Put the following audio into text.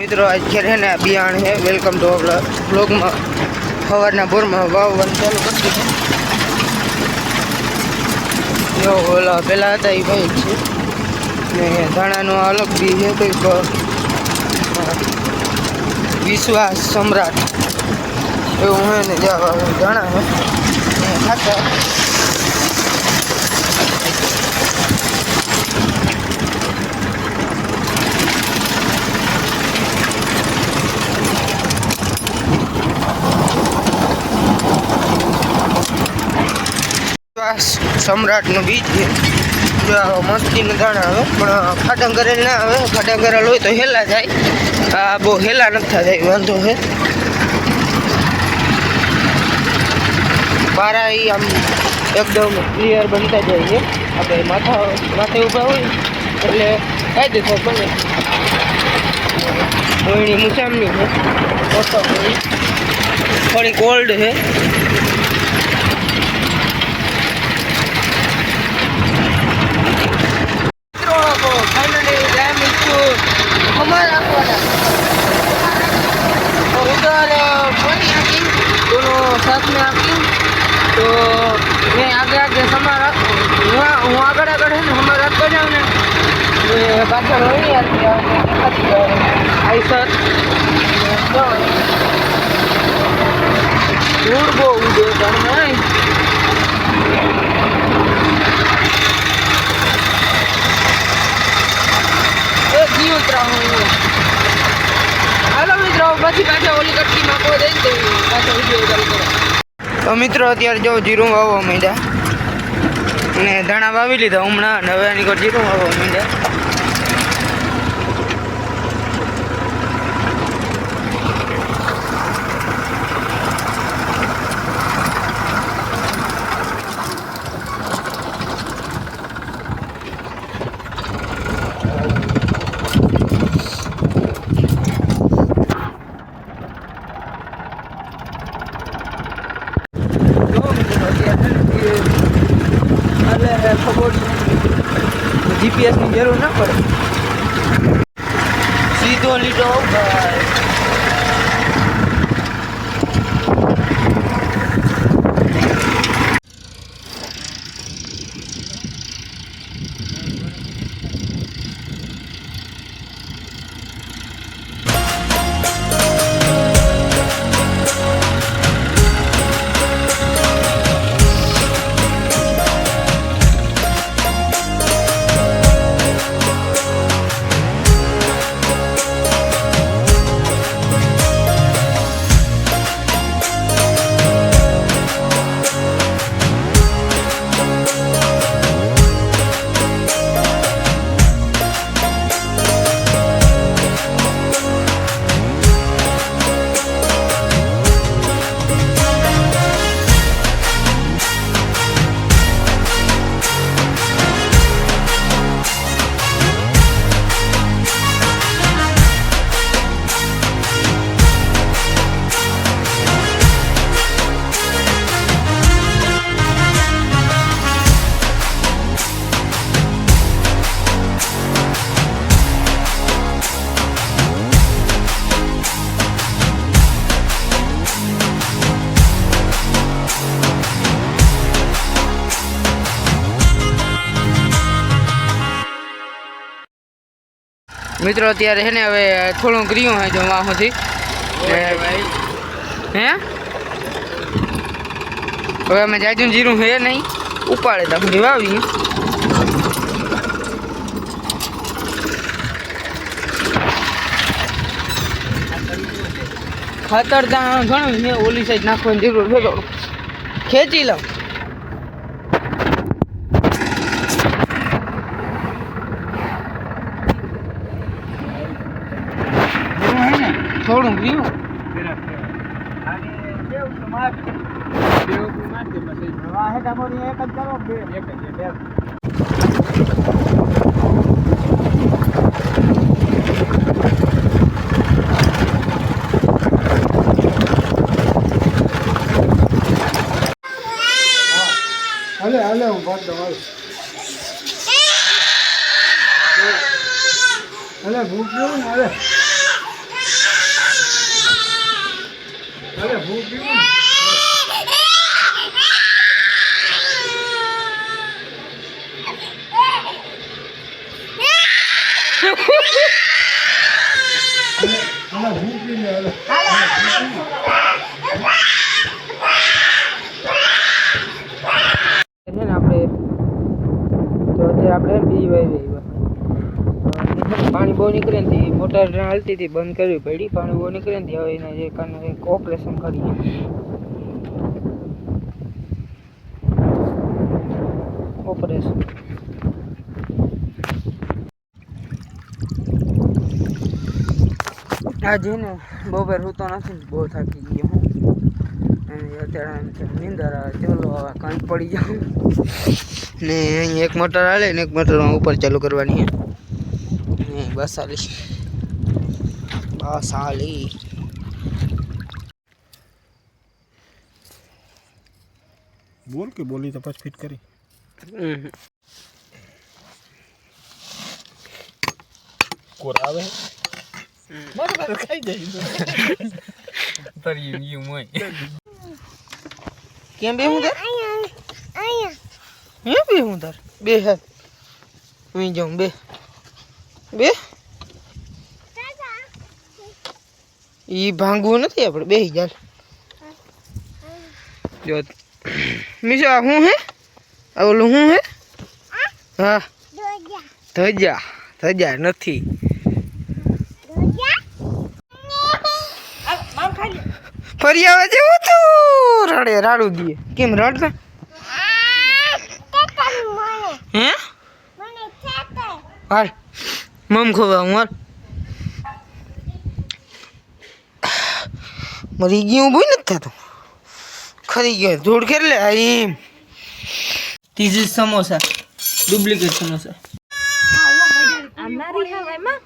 મિત્રો અત્યારે છે ને બિયાણ છે. વેલકમ ટુ બ્લોગમાં સવારના બોરમાં વાવવાનું ચાલુ કરી દીધું. જો ઓલા પહેલાં હતા એ ભાઈ જ છે ને ધાણાનો અલગ બી છે કંઈક વિશ્વાસ સમ્રાટ એવું હોય ને જ્યાં ધાણા છે ખાતા સમ્રાટનું બીજ છે. મસ્તીનું દાણા આવે પણ ખાટમ કરેલ ના આવે. ખાટમ કરેલ હોય તો હેલા જાય. આ બહુ હેલા નથી થાય વાંધો છે. પારા એ આમ એકદમ ક્લિયર બનતા જાય છે. આપણે માથે ઊભા હોય એટલે કાયદેસર બને. કોઈની મુસામની છે થોડીક ઓલ્ડ છે. हमारा और उधर पानी आती दोनों साथ में आती तो मैं आगे आगे हमारा हूँ आगे है ना हमारा कर जाऊँ ने पाचड़ हो आई सर दूर बो उड़े घर में उतरा हूँ हालो मित्रों પછી પાછા ઓલી કટકીમાં કોઈ દઈ દે પાછા વિડિયો ચાલુ કરો. તો મિત્રો અત્યારે જો જીરું વાવવા માંડ્યા અને ધાણા વાવી લીધા હમણાં અને હવે આની જીરું વાવવા માંડ્યા. GPS ની જરૂર ના પડે સીધો લીધો મિત્રો અત્યારે છે ને હવે થોડું ગ્રીયું હે જો વાહોથી હે હવે અમે જાજુ જીરું હે નહીં ઉપાડે તો આપણે વાવી ખાતર ત્યાં ઘણું છે ઓલી સાઈડ નાખવાની જરૂર છે. ખેંચી લઉં થોડું ગયું હાલે હું ભાગ દઉં હાલે ભૂખ જેવું ને હાલે પાણી બહુ નીકળે ને મોટર હાલતી હતી બંધ કરવી પડી પાણી બહુ નીકળે ને હવે એના જે કારણે ઓપરેશન કરીએ ઓપરેશન આજે ને બપોર સૂતો નથી બહુ થાકી ગયો હું અને અત્યારે નીંદર આવે ચાલો હવે કાંઈ પડી જાઉં ને અહીં એક મોટર હાલે ને એક મોટરમાં ઉપર ચાલુ કરવાની છે બસ આલી બોલ કે બોલી તો પછી ફિટ કરી કોર આવે મારે ખાઈ જાય તરી ઈ મોય કેમ બે હું તાર અહીંયા બે હું તાર બે હે હું જાઉં બે ઈ ભાંગવું નથી આપણે બેહી ચાલ જો મિશા હું હે ઓલું હું હે હા ધજા નથી ફરી આવે જેવું તું રડે રાડું દીએ કેમ રડતા હે હાલ મમ ખોવા હું હાલ મરી ગયું બોય નથી થતું ખરી ગયો ધૂળ ખેર લે એમ ત્રીજી સમોસા ડુપ્લિકેટ સમોસા અમારી હવામાં